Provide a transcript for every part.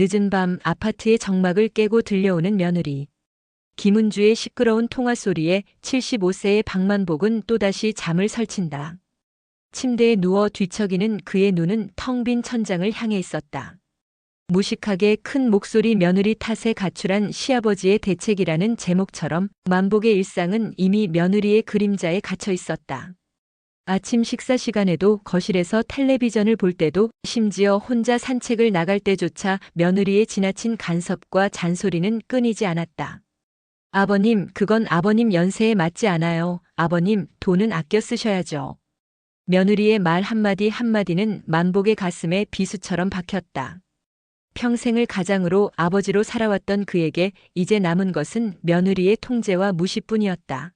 늦은 밤 아파트의 정막을 깨고 들려오는 며느리. 김은주의 시끄러운 통화 소리에 75세의 박만복은 또다시 잠을 설친다. 침대에 누워 뒤척이는 그의 눈은 텅 빈 천장을 향해 있었다. 무식하게 큰 목소리 며느리 탓에 가출한 시아버지의 대책이라는 제목처럼 만복의 일상은 이미 며느리의 그림자에 갇혀 있었다. 아침 식사 시간에도 거실에서 텔레비전을 볼 때도 심지어 혼자 산책을 나갈 때조차 며느리의 지나친 간섭과 잔소리는 끊이지 않았다. 아버님, 그건 아버님 연세에 맞지 않아요. 아버님, 돈은 아껴 쓰셔야죠. 며느리의 말 한마디 한마디는 만복의 가슴에 비수처럼 박혔다. 평생을 가장으로 아버지로 살아왔던 그에게 이제 남은 것은 며느리의 통제와 무시뿐이었다.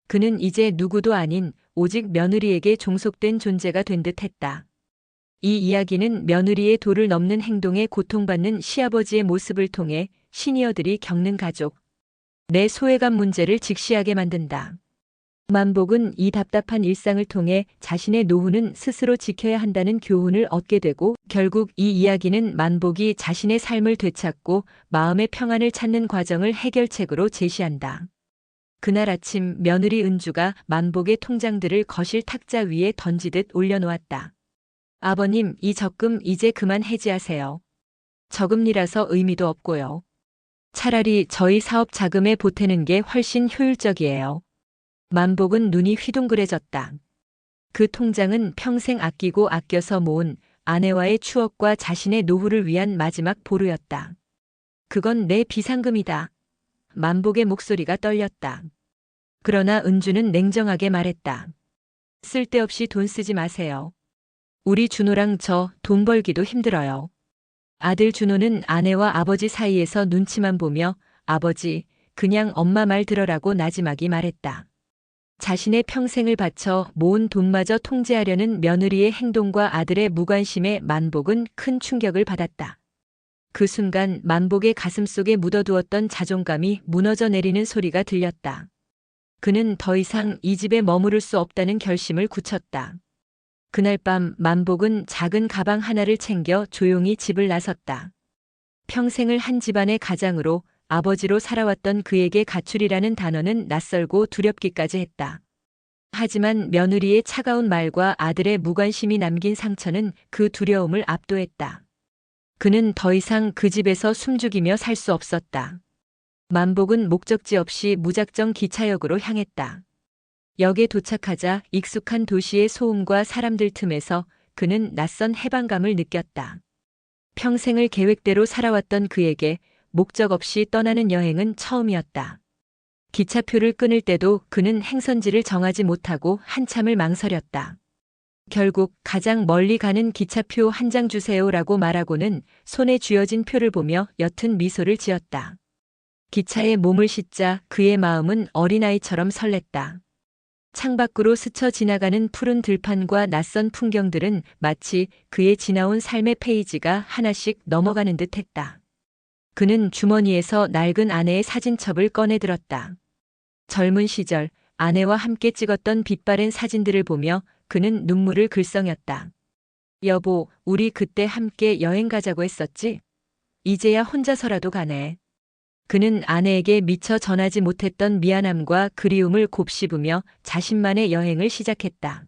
그는 이제 누구도 아닌 오직 며느리에게 종속된 존재가 된 듯했다. 이 이야기는 며느리의 도를 넘는 행동에 고통받는 시아버지의 모습을 통해 시니어들이 겪는 가족, 내 소외감 문제를 직시하게 만든다. 만복은 이 답답한 일상을 통해 자신의 노후는 스스로 지켜야 한다는 교훈을 얻게 되고 결국 이 이야기는 만복이 자신의 삶을 되찾고 마음의 평안을 찾는 과정을 해결책으로 제시한다. 그날 아침 며느리 은주가 만복의 통장들을 거실 탁자 위에 던지듯 올려놓았다. 아버님, 이 적금 이제 그만 해지하세요. 저금리라서 의미도 없고요. 차라리 저희 사업 자금에 보태는 게 훨씬 효율적이에요. 만복은 눈이 휘둥그레졌다. 그 통장은 평생 아끼고 아껴서 모은 아내와의 추억과 자신의 노후를 위한 마지막 보루였다. 그건 내 비상금이다. 만복의 목소리가 떨렸다. 그러나 은주는 냉정하게 말했다. 쓸데없이 돈 쓰지 마세요. 우리 준호랑 저 돈 벌기도 힘들어요. 아들 준호는 아내와 아버지 사이에서 눈치만 보며 아버지, 그냥 엄마 말 들어라고 나지막이 말했다. 자신의 평생을 바쳐 모은 돈마저 통제하려는 며느리의 행동과 아들의 무관심에 만복은 큰 충격을 받았다. 그 순간 만복의 가슴속에 묻어두었던 자존감이 무너져 내리는 소리가 들렸다. 그는 더 이상 이 집에 머무를 수 없다는 결심을 굳혔다. 그날 밤 만복은 작은 가방 하나를 챙겨 조용히 집을 나섰다. 평생을 한 집안의 가장으로 아버지로 살아왔던 그에게 가출이라는 단어는 낯설고 두렵기까지 했다. 하지만 며느리의 차가운 말과 아들의 무관심이 남긴 상처는 그 두려움을 압도했다. 그는 더 이상 그 집에서 숨죽이며 살 수 없었다. 만복은 목적지 없이 무작정 기차역으로 향했다. 역에 도착하자 익숙한 도시의 소음과 사람들 틈에서 그는 낯선 해방감을 느꼈다. 평생을 계획대로 살아왔던 그에게 목적 없이 떠나는 여행은 처음이었다. 기차표를 끊을 때도 그는 행선지를 정하지 못하고 한참을 망설였다. 결국 가장 멀리 가는 기차표 한 장 주세요라고 말하고는 손에 쥐어진 표를 보며 옅은 미소를 지었다. 기차에 몸을 싣자 그의 마음은 어린아이처럼 설렜다. 창밖으로 스쳐 지나가는 푸른 들판과 낯선 풍경들은 마치 그의 지나온 삶의 페이지가 하나씩 넘어가는 듯 했다. 그는 주머니에서 낡은 아내의 사진첩을 꺼내들었다. 젊은 시절 아내와 함께 찍었던 빛바랜 사진들을 보며 그는 눈물을 글썽였다. 여보, 우리 그때 함께 여행 가자고 했었지? 이제야 혼자서라도 가네. 그는 아내에게 미처 전하지 못했던 미안함과 그리움을 곱씹으며 자신만의 여행을 시작했다.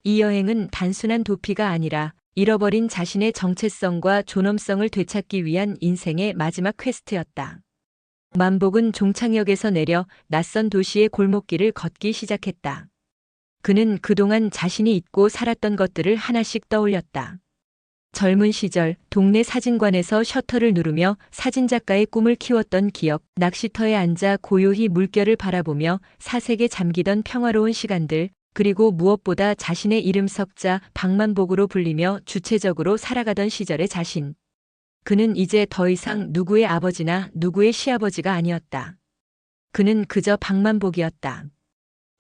이 여행은 단순한 도피가 아니라 잃어버린 자신의 정체성과 존엄성을 되찾기 위한 인생의 마지막 퀘스트였다. 만복은 종착역에서 내려 낯선 도시의 골목길을 걷기 시작했다. 그는 그동안 자신이 잊고 살았던 것들을 하나씩 떠올렸다. 젊은 시절 동네 사진관에서 셔터를 누르며 사진작가의 꿈을 키웠던 기억, 낚시터에 앉아 고요히 물결을 바라보며 사색에 잠기던 평화로운 시간들, 그리고 무엇보다 자신의 이름 석자 박만복으로 불리며 주체적으로 살아가던 시절의 자신. 그는 이제 더 이상 누구의 아버지나 누구의 시아버지가 아니었다. 그는 그저 박만복이었다.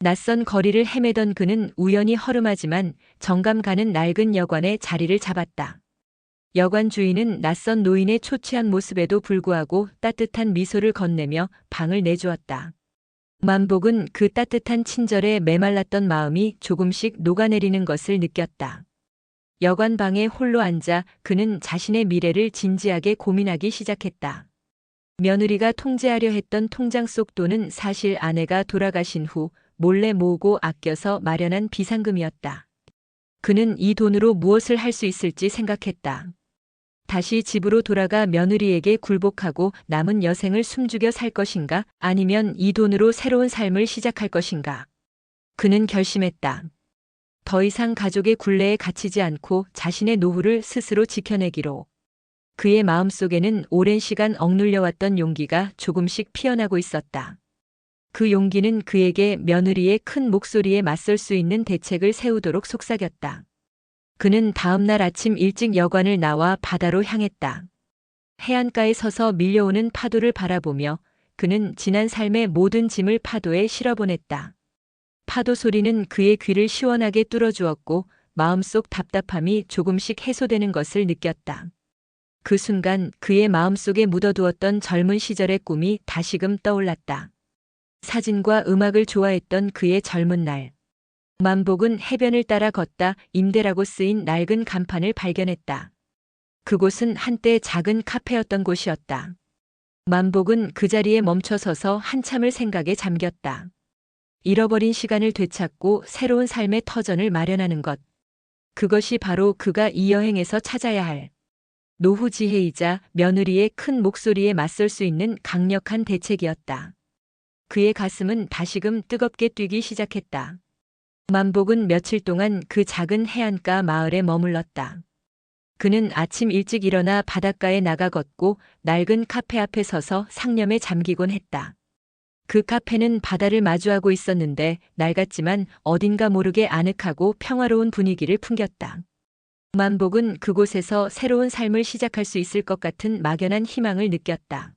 낯선 거리를 헤매던 그는 우연히 허름하지만 정감 가는 낡은 여관에 자리를 잡았다. 여관 주인은 낯선 노인의 초췌한 모습에도 불구하고 따뜻한 미소를 건네며 방을 내주었다. 만복은 그 따뜻한 친절에 메말랐던 마음이 조금씩 녹아내리는 것을 느꼈다. 여관방에 홀로 앉아 그는 자신의 미래를 진지하게 고민하기 시작했다. 며느리가 통제하려 했던 통장 속 돈은 사실 아내가 돌아가신 후 몰래 모으고 아껴서 마련한 비상금이었다. 그는 이 돈으로 무엇을 할 수 있을지 생각했다. 다시 집으로 돌아가 며느리에게 굴복하고 남은 여생을 숨죽여 살 것인가, 아니면 이 돈으로 새로운 삶을 시작할 것인가. 그는 결심했다. 더 이상 가족의 굴레에 갇히지 않고 자신의 노후를 스스로 지켜내기로. 그의 마음속에는 오랜 시간 억눌려왔던 용기가 조금씩 피어나고 있었다. 그 용기는 그에게 며느리의 큰 목소리에 맞설 수 있는 대책을 세우도록 속삭였다. 그는 다음 날 아침 일찍 여관을 나와 바다로 향했다. 해안가에 서서 밀려오는 파도를 바라보며 그는 지난 삶의 모든 짐을 파도에 실어보냈다. 파도 소리는 그의 귀를 시원하게 뚫어주었고 마음속 답답함이 조금씩 해소되는 것을 느꼈다. 그 순간 그의 마음속에 묻어두었던 젊은 시절의 꿈이 다시금 떠올랐다. 사진과 음악을 좋아했던 그의 젊은 날. 만복은 해변을 따라 걷다 임대라고 쓰인 낡은 간판을 발견했다. 그곳은 한때 작은 카페였던 곳이었다. 만복은 그 자리에 멈춰서서 한참을 생각에 잠겼다. 잃어버린 시간을 되찾고 새로운 삶의 터전을 마련하는 것. 그것이 바로 그가 이 여행에서 찾아야 할 노후 지혜이자 며느리의 큰 목소리에 맞설 수 있는 강력한 대책이었다. 그의 가슴은 다시금 뜨겁게 뛰기 시작했다. 만복은 며칠 동안 그 작은 해안가 마을에 머물렀다. 그는 아침 일찍 일어나 바닷가에 나가 걷고 낡은 카페 앞에 서서 상념에 잠기곤 했다. 그 카페는 바다를 마주하고 있었는데 낡았지만 어딘가 모르게 아늑하고 평화로운 분위기를 풍겼다. 만복은 그곳에서 새로운 삶을 시작할 수 있을 것 같은 막연한 희망을 느꼈다.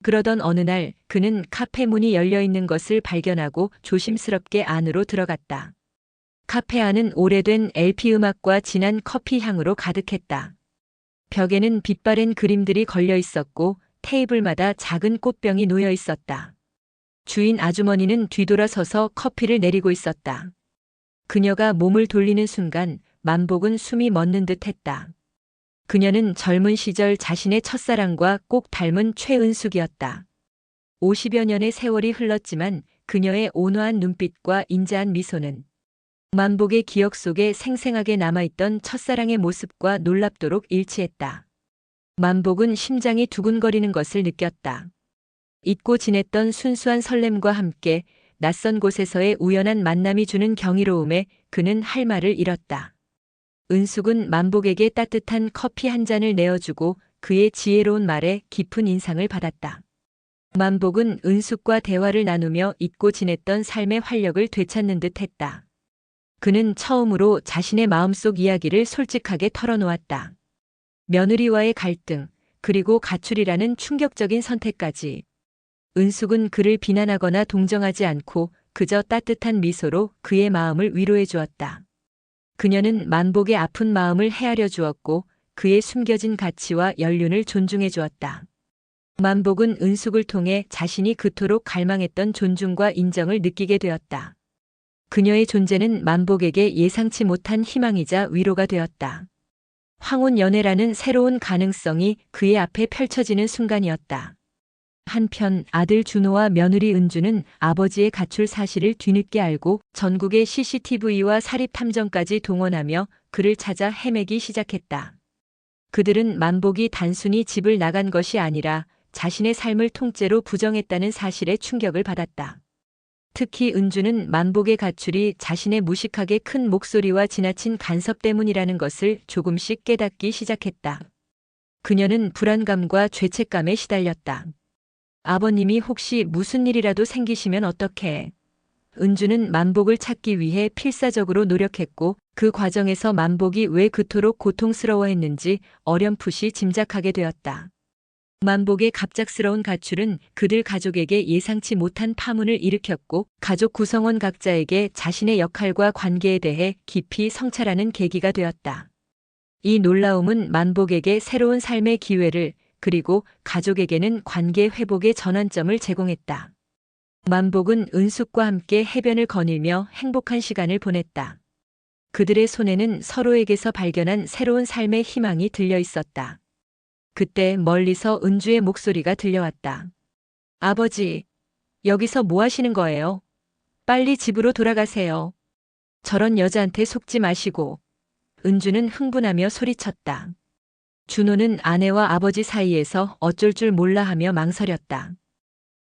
그러던 어느 날 그는 카페 문이 열려 있는 것을 발견하고 조심스럽게 안으로 들어갔다. 카페 안은 오래된 LP 음악과 진한 커피 향으로 가득했다. 벽에는 빛바랜 그림들이 걸려 있었고 테이블마다 작은 꽃병이 놓여 있었다. 주인 아주머니는 뒤돌아서서 커피를 내리고 있었다. 그녀가 몸을 돌리는 순간 만복은 숨이 멎는 듯 했다. 그녀는 젊은 시절 자신의 첫사랑과 꼭 닮은 최은숙이었다. 50여 년의 세월이 흘렀지만 그녀의 온화한 눈빛과 인자한 미소는 만복의 기억 속에 생생하게 남아있던 첫사랑의 모습과 놀랍도록 일치했다. 만복은 심장이 두근거리는 것을 느꼈다. 잊고 지냈던 순수한 설렘과 함께 낯선 곳에서의 우연한 만남이 주는 경이로움에 그는 할 말을 잃었다. 은숙은 만복에게 따뜻한 커피 한 잔을 내어주고 그의 지혜로운 말에 깊은 인상을 받았다. 만복은 은숙과 대화를 나누며 잊고 지냈던 삶의 활력을 되찾는 듯 했다. 그는 처음으로 자신의 마음속 이야기를 솔직하게 털어놓았다. 며느리와의 갈등, 그리고 가출이라는 충격적인 선택까지. 은숙은 그를 비난하거나 동정하지 않고 그저 따뜻한 미소로 그의 마음을 위로해 주었다. 그녀는 만복의 아픈 마음을 헤아려 주었고 그의 숨겨진 가치와 연륜을 존중해 주었다. 만복은 은숙을 통해 자신이 그토록 갈망했던 존중과 인정을 느끼게 되었다. 그녀의 존재는 만복에게 예상치 못한 희망이자 위로가 되었다. 황혼 연애라는 새로운 가능성이 그의 앞에 펼쳐지는 순간이었다. 한편 아들 준호와 며느리 은주는 아버지의 가출 사실을 뒤늦게 알고 전국의 CCTV와 사립탐정까지 동원하며 그를 찾아 헤매기 시작했다. 그들은 만복이 단순히 집을 나간 것이 아니라 자신의 삶을 통째로 부정했다는 사실에 충격을 받았다. 특히 은주는 만복의 가출이 자신의 무식하게 큰 목소리와 지나친 간섭 때문이라는 것을 조금씩 깨닫기 시작했다. 그녀는 불안감과 죄책감에 시달렸다. 아버님이 혹시 무슨 일이라도 생기시면 어떡해? 은주는 만복을 찾기 위해 필사적으로 노력했고 그 과정에서 만복이 왜 그토록 고통스러워했는지 어렴풋이 짐작하게 되었다. 만복의 갑작스러운 가출은 그들 가족에게 예상치 못한 파문을 일으켰고 가족 구성원 각자에게 자신의 역할과 관계에 대해 깊이 성찰하는 계기가 되었다. 이 놀라움은 만복에게 새로운 삶의 기회를 그리고 가족에게는 관계 회복의 전환점을 제공했다. 만복은 은숙과 함께 해변을 거닐며 행복한 시간을 보냈다. 그들의 손에는 서로에게서 발견한 새로운 삶의 희망이 들려 있었다. 그때 멀리서 은주의 목소리가 들려왔다. 아버지, 여기서 뭐 하시는 거예요? 빨리 집으로 돌아가세요. 저런 여자한테 속지 마시고. 은주는 흥분하며 소리쳤다. 준호는 아내와 아버지 사이에서 어쩔 줄 몰라 하며 망설였다.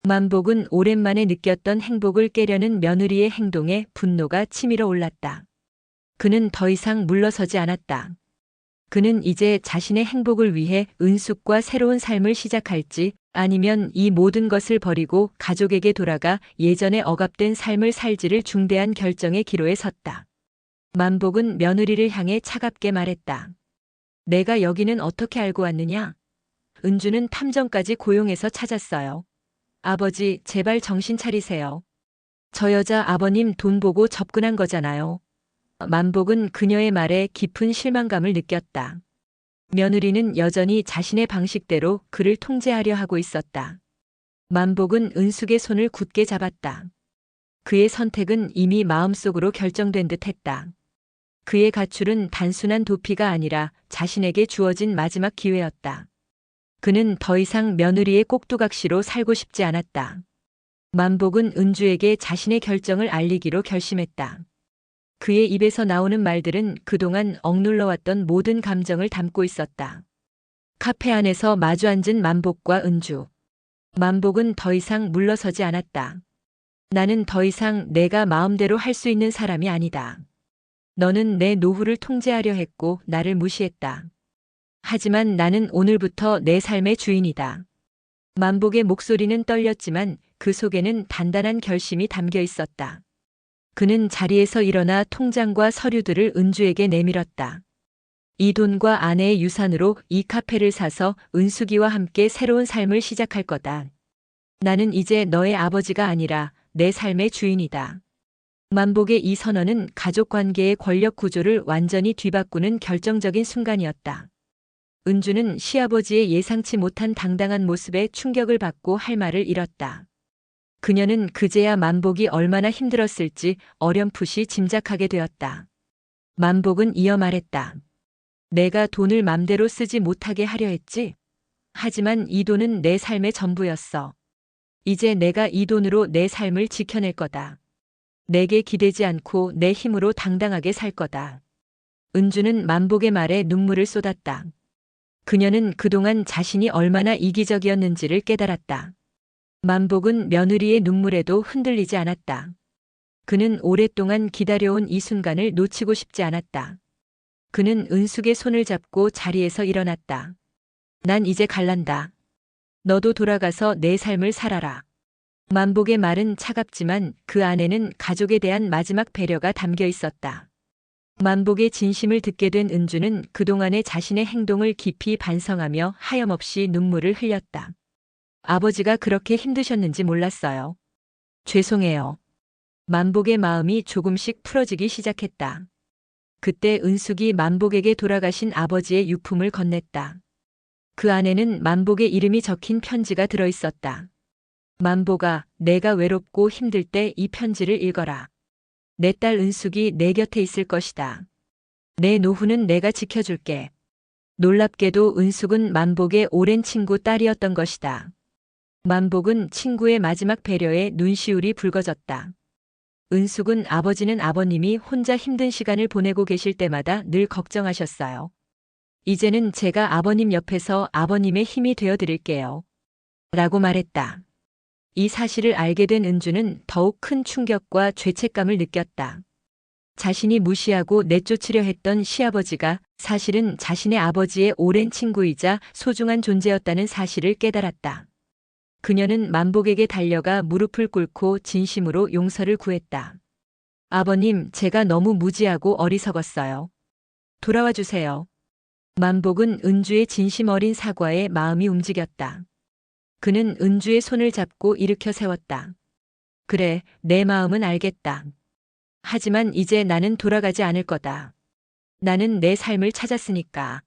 만복은 오랜만에 느꼈던 행복을 깨려는 며느리의 행동에 분노가 치밀어 올랐다. 그는 더 이상 물러서지 않았다. 그는 이제 자신의 행복을 위해 은숙과 새로운 삶을 시작할지 아니면 이 모든 것을 버리고 가족에게 돌아가 예전에 억압된 삶을 살지를 중대한 결정의 기로에 섰다. 만복은 며느리를 향해 차갑게 말했다. 내가 여기는 어떻게 알고 왔느냐? 은주는 탐정까지 고용해서 찾았어요. 아버지, 제발 정신 차리세요. 저 여자 아버님 돈 보고 접근한 거잖아요. 만복은 그녀의 말에 깊은 실망감을 느꼈다. 며느리는 여전히 자신의 방식대로 그를 통제하려 하고 있었다. 만복은 은숙의 손을 굳게 잡았다. 그의 선택은 이미 마음속으로 결정된 듯 했다. 그의 가출은 단순한 도피가 아니라 자신에게 주어진 마지막 기회였다. 그는 더 이상 며느리의 꼭두각시로 살고 싶지 않았다. 만복은 은주에게 자신의 결정을 알리기로 결심했다. 그의 입에서 나오는 말들은 그동안 억눌러왔던 모든 감정을 담고 있었다. 카페 안에서 마주 앉은 만복과 은주. 만복은 더 이상 물러서지 않았다. 나는 더 이상 내가 마음대로 할 수 있는 사람이 아니다. 너는 내 노후를 통제하려 했고 나를 무시했다. 하지만 나는 오늘부터 내 삶의 주인이다. 만복의 목소리는 떨렸지만 그 속에는 단단한 결심이 담겨 있었다. 그는 자리에서 일어나 통장과 서류들을 은주에게 내밀었다. 이 돈과 아내의 유산으로 이 카페를 사서 은숙이와 함께 새로운 삶을 시작할 거다. 나는 이제 너의 아버지가 아니라 내 삶의 주인이다. 만복의 이 선언은 가족 관계의 권력 구조를 완전히 뒤바꾸는 결정적인 순간이었다. 은주는 시아버지의 예상치 못한 당당한 모습에 충격을 받고 할 말을 잃었다. 그녀는 그제야 만복이 얼마나 힘들었을지 어렴풋이 짐작하게 되었다. 만복은 이어 말했다. 내가 돈을 맘대로 쓰지 못하게 하려 했지. 하지만 이 돈은 내 삶의 전부였어. 이제 내가 이 돈으로 내 삶을 지켜낼 거다. 내게 기대지 않고 내 힘으로 당당하게 살 거다. 은주는 만복의 말에 눈물을 쏟았다. 그녀는 그동안 자신이 얼마나 이기적이었는지를 깨달았다. 만복은 며느리의 눈물에도 흔들리지 않았다. 그는 오랫동안 기다려온 이 순간을 놓치고 싶지 않았다. 그는 은숙의 손을 잡고 자리에서 일어났다. 난 이제 갈란다. 너도 돌아가서 내 삶을 살아라. 만복의 말은 차갑지만 그 안에는 가족에 대한 마지막 배려가 담겨 있었다. 만복의 진심을 듣게 된 은주는 그동안의 자신의 행동을 깊이 반성하며 하염없이 눈물을 흘렸다. 아버지가 그렇게 힘드셨는지 몰랐어요. 죄송해요. 만복의 마음이 조금씩 풀어지기 시작했다. 그때 은숙이 만복에게 돌아가신 아버지의 유품을 건넸다. 그 안에는 만복의 이름이 적힌 편지가 들어 있었다. 만복아, 내가 외롭고 힘들 때 이 편지를 읽어라. 내 딸 은숙이 내 곁에 있을 것이다. 내 노후는 내가 지켜줄게. 놀랍게도 은숙은 만복의 오랜 친구 딸이었던 것이다. 만복은 친구의 마지막 배려에 눈시울이 붉어졌다. 은숙은 아버지는 아버님이 혼자 힘든 시간을 보내고 계실 때마다 늘 걱정하셨어요. 이제는 제가 아버님 옆에서 아버님의 힘이 되어 드릴게요. 라고 말했다. 이 사실을 알게 된 은주는 더욱 큰 충격과 죄책감을 느꼈다. 자신이 무시하고 내쫓으려 했던 시아버지가 사실은 자신의 아버지의 오랜 친구이자 소중한 존재였다는 사실을 깨달았다. 그녀는 만복에게 달려가 무릎을 꿇고 진심으로 용서를 구했다. 아버님, 제가 너무 무지하고 어리석었어요. 돌아와 주세요. 만복은 은주의 진심 어린 사과에 마음이 움직였다. 그는 은주의 손을 잡고 일으켜 세웠다. 그래, 내 마음은 알겠다. 하지만 이제 나는 돌아가지 않을 거다. 나는 내 삶을 찾았으니까.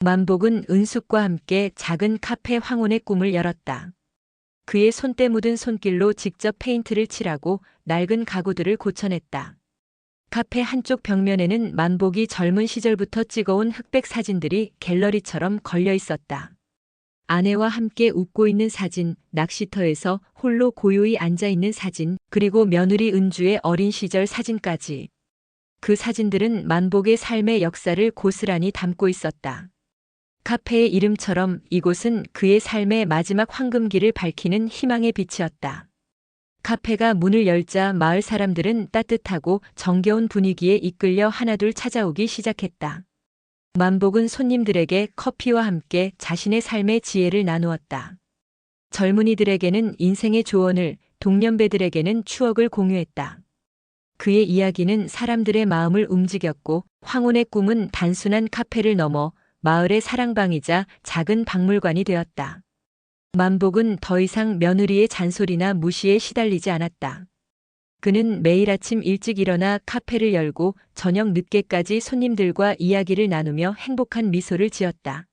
만복은 은숙과 함께 작은 카페 황혼의 꿈을 열었다. 그의 손때 묻은 손길로 직접 페인트를 칠하고 낡은 가구들을 고쳐냈다. 카페 한쪽 벽면에는 만복이 젊은 시절부터 찍어온 흑백 사진들이 갤러리처럼 걸려 있었다. 아내와 함께 웃고 있는 사진, 낚시터에서 홀로 고요히 앉아 있는 사진, 그리고 며느리 은주의 어린 시절 사진까지. 그 사진들은 만복의 삶의 역사를 고스란히 담고 있었다. 카페의 이름처럼 이곳은 그의 삶의 마지막 황금기를 밝히는 희망의 빛이었다. 카페가 문을 열자 마을 사람들은 따뜻하고 정겨운 분위기에 이끌려 하나둘 찾아오기 시작했다. 만복은 손님들에게 커피와 함께 자신의 삶의 지혜를 나누었다. 젊은이들에게는 인생의 조언을, 동년배들에게는 추억을 공유했다. 그의 이야기는 사람들의 마음을 움직였고 황혼의 꿈은 단순한 카페를 넘어 마을의 사랑방이자 작은 박물관이 되었다. 만복은 더 이상 며느리의 잔소리나 무시에 시달리지 않았다. 그는 매일 아침 일찍 일어나 카페를 열고 저녁 늦게까지 손님들과 이야기를 나누며 행복한 미소를 지었다.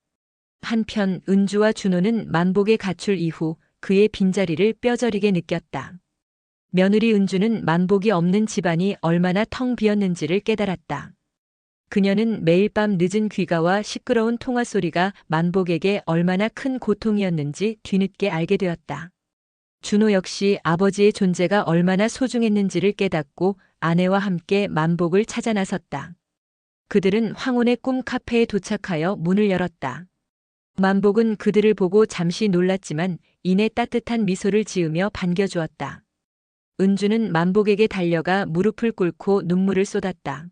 한편 은주와 준호는 만복의 가출 이후 그의 빈자리를 뼈저리게 느꼈다. 며느리 은주는 만복이 없는 집안이 얼마나 텅 비었는지를 깨달았다. 그녀는 매일 밤 늦은 귀가와 시끄러운 통화 소리가 만복에게 얼마나 큰 고통이었는지 뒤늦게 알게 되었다. 준호 역시 아버지의 존재가 얼마나 소중했는지를 깨닫고 아내와 함께 만복을 찾아 나섰다. 그들은 황혼의 꿈 카페에 도착하여 문을 열었다. 만복은 그들을 보고 잠시 놀랐지만 이내 따뜻한 미소를 지으며 반겨주었다. 은주는 만복에게 달려가 무릎을 꿇고 눈물을 쏟았다.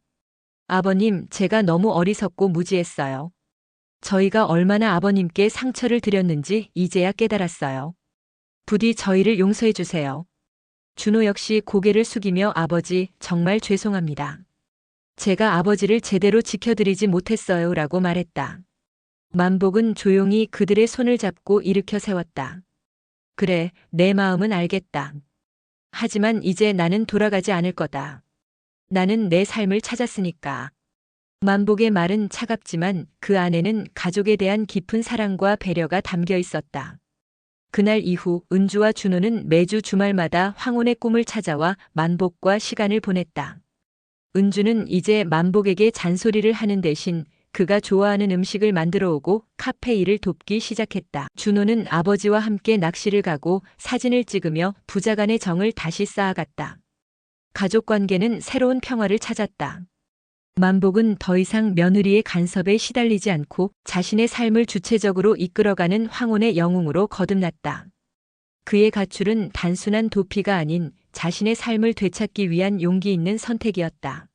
아버님, 제가 너무 어리석고 무지했어요. 저희가 얼마나 아버님께 상처를 드렸는지 이제야 깨달았어요. 부디 저희를 용서해 주세요. 준호 역시 고개를 숙이며 아버지, 정말 죄송합니다. 제가 아버지를 제대로 지켜드리지 못했어요. 라고 말했다. 만복은 조용히 그들의 손을 잡고 일으켜 세웠다. 그래, 내 마음은 알겠다. 하지만 이제 나는 돌아가지 않을 거다. 나는 내 삶을 찾았으니까. 만복의 말은 차갑지만 그 안에는 가족에 대한 깊은 사랑과 배려가 담겨 있었다. 그날 이후 은주와 준호는 매주 주말마다 황혼의 꿈을 찾아와 만복과 시간을 보냈다. 은주는 이제 만복에게 잔소리를 하는 대신 그가 좋아하는 음식을 만들어 오고 카페 일을 돕기 시작했다. 준호는 아버지와 함께 낚시를 가고 사진을 찍으며 부자간의 정을 다시 쌓아갔다. 가족 관계는 새로운 평화를 찾았다. 만복은 더 이상 며느리의 간섭에 시달리지 않고 자신의 삶을 주체적으로 이끌어가는 황혼의 영웅으로 거듭났다. 그의 가출은 단순한 도피가 아닌 자신의 삶을 되찾기 위한 용기 있는 선택이었다.